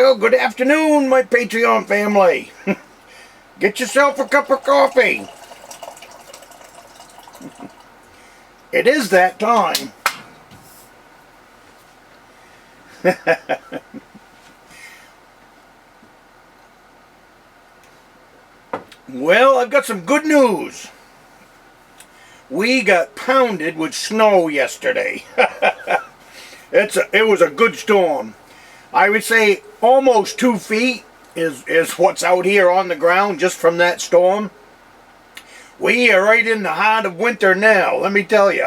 Well, good afternoon, my Patreon family. Get yourself a cup of coffee. It is that time. Well, I've got some good news. We got pounded with snow yesterday. It was a good storm. I would say almost 2 feet is what's out here on the ground just from that storm. We are right in the heart of winter now, let me tell you.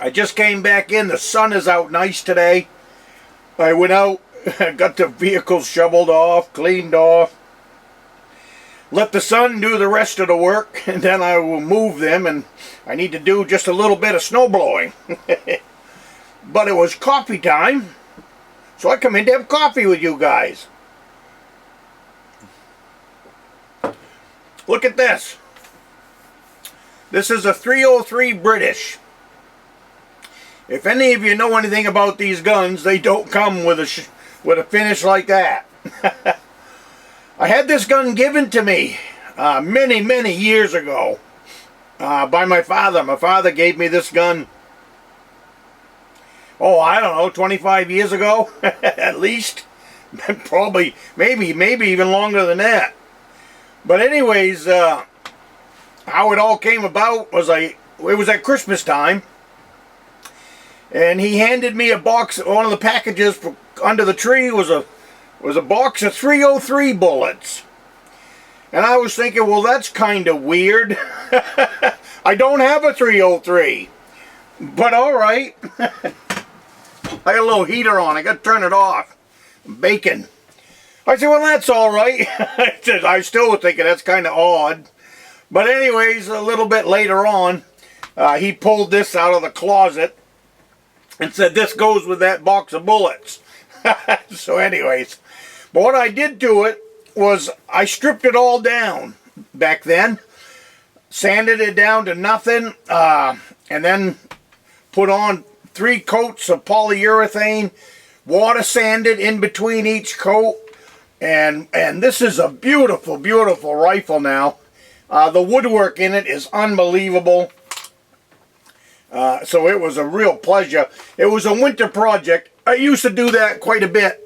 I just came back in. The sun is out nice today. I went out, got the vehicles shoveled off, cleaned off. Let the sun do the rest of the work, and then I will move them, and I need to do just a little bit of snow blowing. But it was coffee time, so I come in to have coffee with you guys. Look at this. This is a 303 British. If any of you know anything about these guns, they don't come with a finish like that. I had this gun given to me many years ago by my father. My father gave me this gun, oh, I don't know, 25 years ago, at least. Probably, maybe even longer than that. But anyways, how it all came about was it was at Christmas time, and he handed me a box. One of the packages under the tree was a box of 303 bullets. And I was thinking, well, that's kind of weird. I don't have a 303. But all right. I got a little heater on. I got to turn it off. I'm baking. I said, well, that's all right. I still was thinking that's kind of odd. But anyways, a little bit later on, he pulled this out of the closet and said, this goes with that box of bullets. So anyways, but what I did to it was I stripped it all down back then, sanded it down to nothing, and then put on 3 coats of polyurethane, water sanded in between each coat, and this is a beautiful rifle now. The woodwork in it is unbelievable. So it was a real pleasure. It was a winter project. I used to do that quite a bit.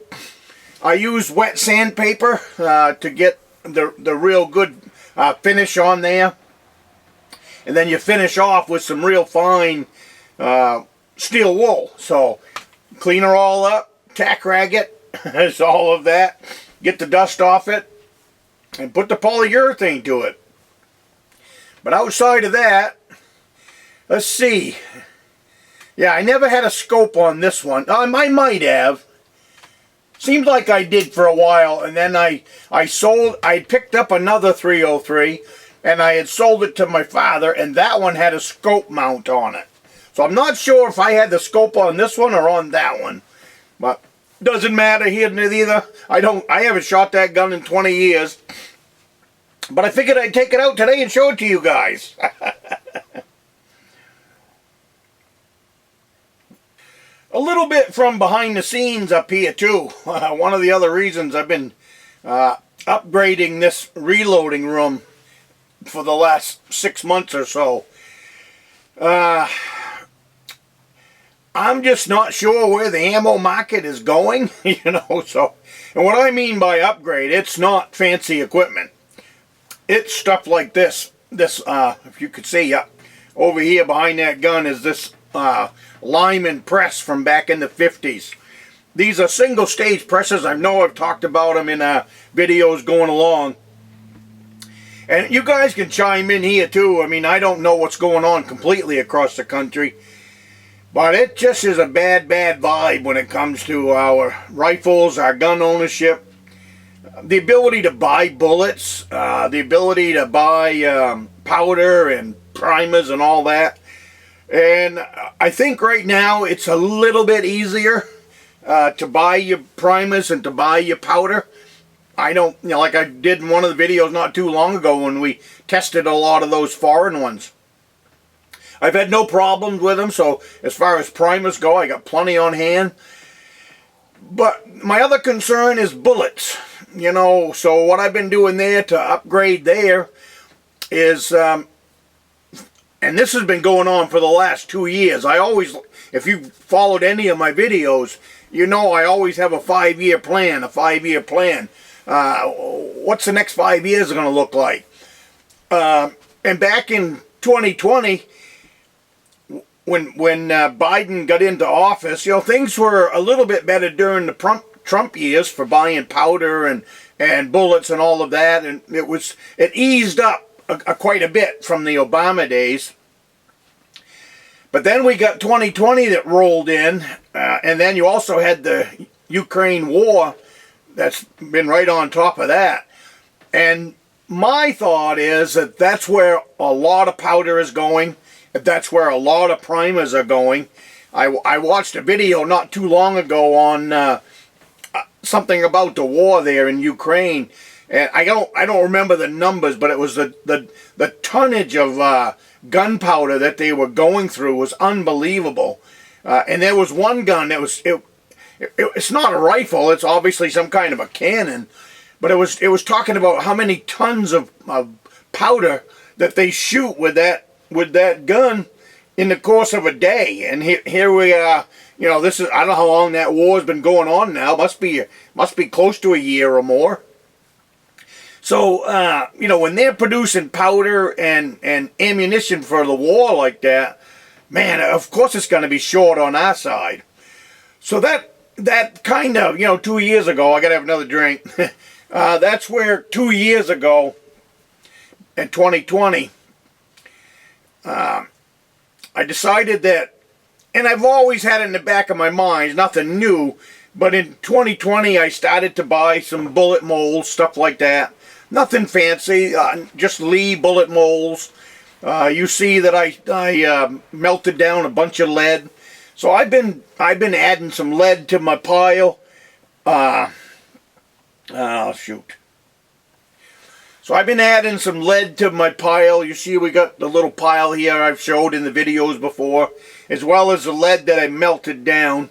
I use wet sandpaper to get the real good finish on there. And then you finish off with some real fine steel wool. So clean her all up, tack rag it, it's all of that. Get the dust off it, and put the polyurethane to it. But outside of that, let's see. Yeah, I never had a scope on this one. I might have. Seems like I did for a while, and then I picked up another 303, and I had sold it to my father, and that one had a scope mount on it. So I'm not sure if I had the scope on this one or on that one. But doesn't matter here neither. I haven't shot that gun in 20 years. But I figured I'd take it out today and show it to you guys. A little bit from behind the scenes up here too. One of the other reasons I've been upgrading this reloading room for the last 6 months or so. I'm just not sure where the ammo market is going, you know. So, and what I mean by upgrade, it's not fancy equipment. It's stuff like this. This, if you could see, over here behind that gun is this Lyman press from back in the 50s. These are single stage presses. I know I've talked about them in videos going along. And you guys can chime in here too. I mean, I don't know what's going on completely across the country. But it just is a bad vibe when it comes to our rifles, our gun ownership. The ability to buy bullets, the ability to buy powder and primers and all that. And I think right now it's a little bit easier to buy your primers and to buy your powder. I don't, you know, like I did in one of the videos not too long ago when we tested a lot of those foreign ones. I've had no problems with them, so as far as primers go, I got plenty on hand. But my other concern is bullets, you know, so what I've been doing there to upgrade there is, and this has been going on for the last 2 years. I always, if you followed any of my videos, you know I always have a 5-year plan, what's the next 5 years going to look like? And back in 2020, when Biden got into office, you know, things were a little bit better during the Trump years for buying powder and bullets and all of that, and it eased up quite a bit from the Obama days. But then we got 2020 that rolled in, and then you also had the Ukraine war that's been right on top of that. And my thought is that that's where a lot of powder is going. That's where a lot of primers are going. I watched a video not too long ago on something about the war there in Ukraine, and I don't remember the numbers, but it was the tonnage of gunpowder that they were going through was unbelievable. And there was one gun that it's not a rifle. It's obviously some kind of a cannon, but it was talking about how many tons of powder that they shoot with that gun in the course of a day. And here we are, you know, this is, I don't know how long that war has been going on now. Must be close to a year or more. So, you know, when they're producing powder and ammunition for the war like that, man, of course it's going to be short on our side. So that kind of, you know, 2 years ago, I got to have another drink. That's where 2 years ago, in 2020, I decided that, and I've always had it in the back of my mind, nothing new, but in 2020 I started to buy some bullet molds, stuff like that. Nothing fancy, just Lee bullet molds. You see that I melted down a bunch of lead. So I've been adding some lead to my pile. Oh shoot. So I've been adding some lead to my pile. You see we got the little pile here I've showed in the videos before, as well as the lead that I melted down.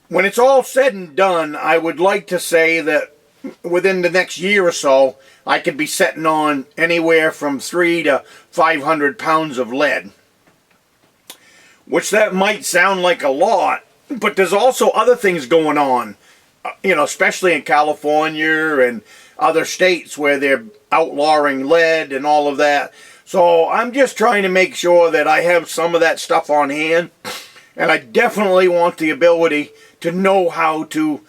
When it's all said and done, I would like to say that within the next year or so, I could be setting on anywhere from 300 to 500 pounds of lead. Which that might sound like a lot, but there's also other things going on, you know, especially in California and other states where they're outlawing lead and all of that. So I'm just trying to make sure that I have some of that stuff on hand, and I definitely want the ability to know how to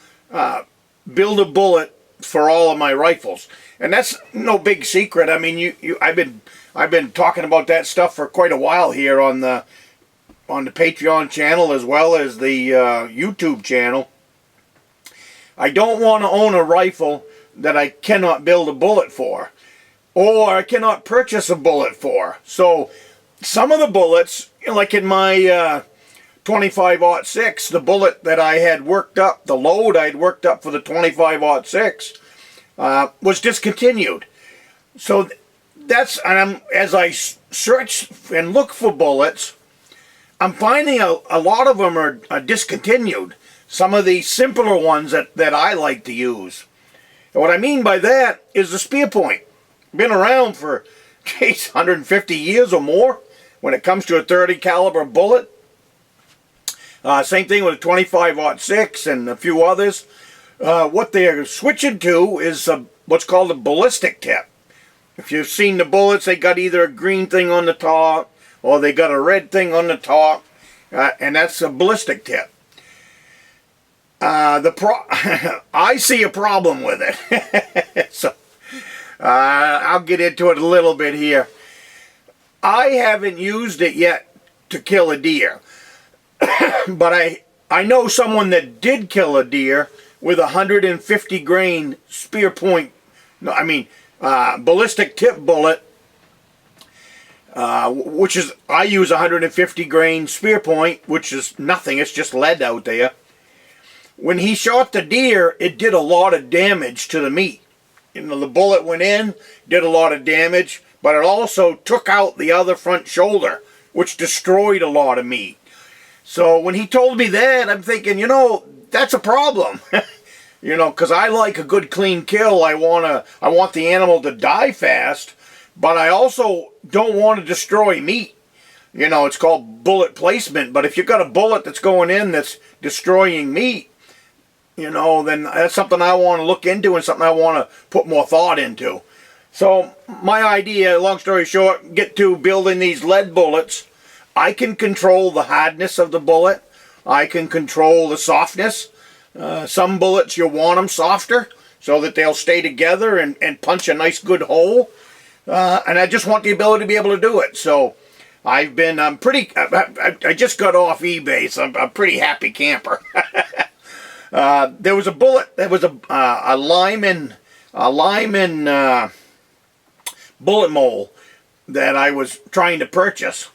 build a bullet for all of my rifles. And that's no big secret. I mean, I've been talking about that stuff for quite a while here on the Patreon channel as well as the YouTube channel. I don't want to own a rifle that I cannot build a bullet for, or I cannot purchase a bullet for. So some of the bullets, you know, like in my 25-06, the bullet that I had worked up, the load I had worked up for the 25-06, was discontinued. So that's, and as I search and look for bullets, I'm finding a lot of them are discontinued. Some of the simpler ones that I like to use. And what I mean by that is the spear point. Been around for, geez, 150 years or more when it comes to a 30 caliber bullet. Same thing with a 25-06 and a few others. What they're switching to is what's called a ballistic tip. If you've seen the bullets, they got either a green thing on the top or they got a red thing on the top, and that's a ballistic tip. I see a problem with it. So I'll get into it a little bit here. I haven't used it yet to kill a deer, but I know someone that did kill a deer with a 150 grain spear point, ballistic tip bullet, which is, I use 150 grain spear point, which is nothing, it's just lead out there. When he shot the deer, it did a lot of damage to the meat. You know, the bullet went in, did a lot of damage, but it also took out the other front shoulder, which destroyed a lot of meat. So when he told me that, I'm thinking, you know, that's a problem. You know, because I like a good clean kill. I want the animal to die fast, but I also don't want to destroy meat. You know, it's called bullet placement, but if you've got a bullet that's going in that's destroying meat, you know, then that's something I want to look into and something I want to put more thought into. So my idea, long story short, get to building these lead bullets. I can control the hardness of the bullet. I can control the softness. Some bullets you want them softer so that they'll stay together and punch a nice good hole. And I just want the ability to be able to do it. So I just got off eBay, so I'm a pretty happy camper. There was a bullet, there was a Lyman bullet mold that I was trying to purchase.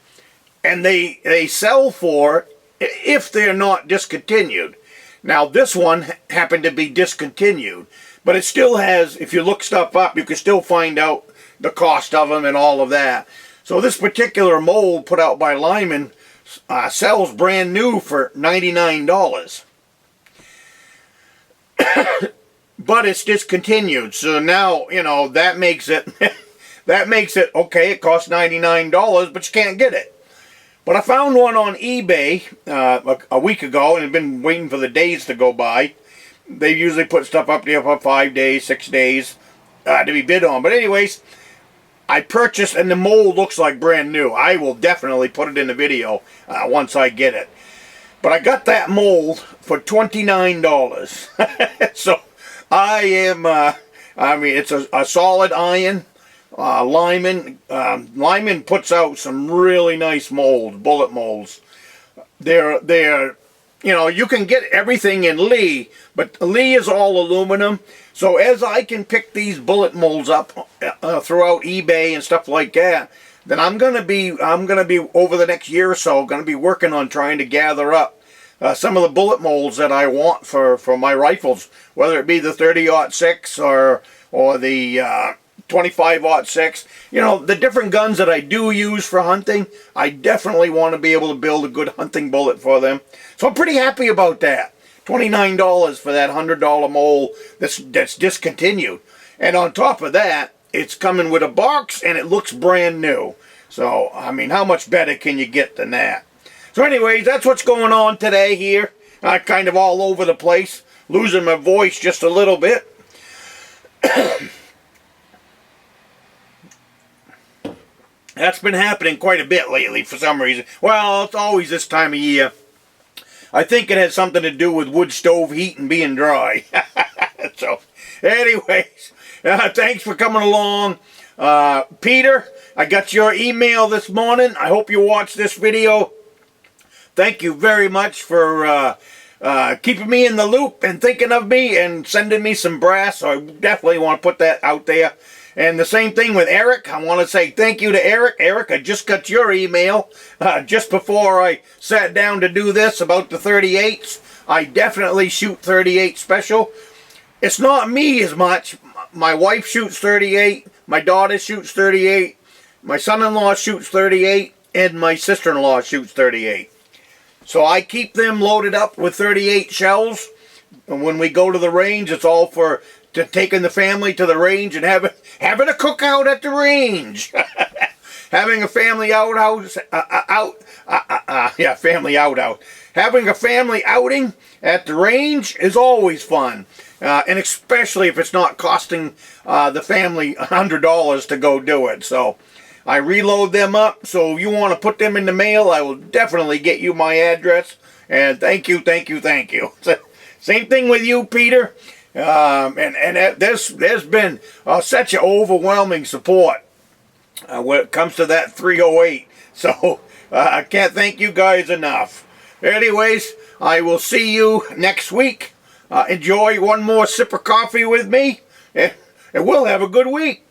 And they sell for, if they're not discontinued. Now this one happened to be discontinued, but it still has, if you look stuff up, you can still find out the cost of them and all of that. So this particular mold put out by Lyman sells brand new for $99. But it's discontinued, so now, you know, that makes it okay, it costs $99, but you can't get it. But I found one on eBay a week ago, and I've been waiting for the days to go by. They usually put stuff up there for 5 days, 6 days to be bid on. But anyways, I purchased, and the mold looks like brand new. I will definitely put it in the video once I get it. But I got that mold for $29. So I am, I mean, it's a solid iron. Lyman puts out some really nice molds, bullet molds. They're you know, you can get everything in Lee, but Lee is all aluminum. So as I can pick these bullet molds up throughout eBay and stuff like that, then I'm gonna be over the next year or so gonna be working on trying to gather up some of the bullet molds that I want for my rifles, whether it be the 30-06 or the 25-06. You know, the different guns that I do use for hunting, I definitely want to be able to build a good hunting bullet for them. So I'm pretty happy about that. $29 for that $100 mold that's discontinued. And on top of that, it's coming with a box and it looks brand new. So, I mean, how much better can you get than that? So anyways, that's what's going on today here. Kind of all over the place. Losing my voice just a little bit. That's been happening quite a bit lately for some reason. Well, it's always this time of year. I think it has something to do with wood stove heat and being dry. So, anyways, thanks for coming along. Peter, I got your email this morning. I hope you watched this video. Thank you very much for keeping me in the loop and thinking of me and sending me some brass. So I definitely want to put that out there. And the same thing with Eric. I want to say thank you to Eric. Eric, I just got your email just before I sat down to do this about the 38s. I definitely shoot 38 special. It's not me as much. My wife shoots 38. My daughter shoots 38. My son-in-law shoots 38. And my sister-in-law shoots 38. So I keep them loaded up with 38 shells. And when we go to the range, it's all for taking the family to the range and having a cookout at the range. Having a family outhouse, family out. Having a family outing at the range is always fun. And especially if it's not costing the family $100 to go do it. So I reload them up. So if you want to put them in the mail, I will definitely get you my address. And thank you. Same thing with you, Peter. There's been such an overwhelming support when it comes to that 308. So I can't thank you guys enough. Anyways, I will see you next week. Enjoy one more sip of coffee with me, and we'll have a good week.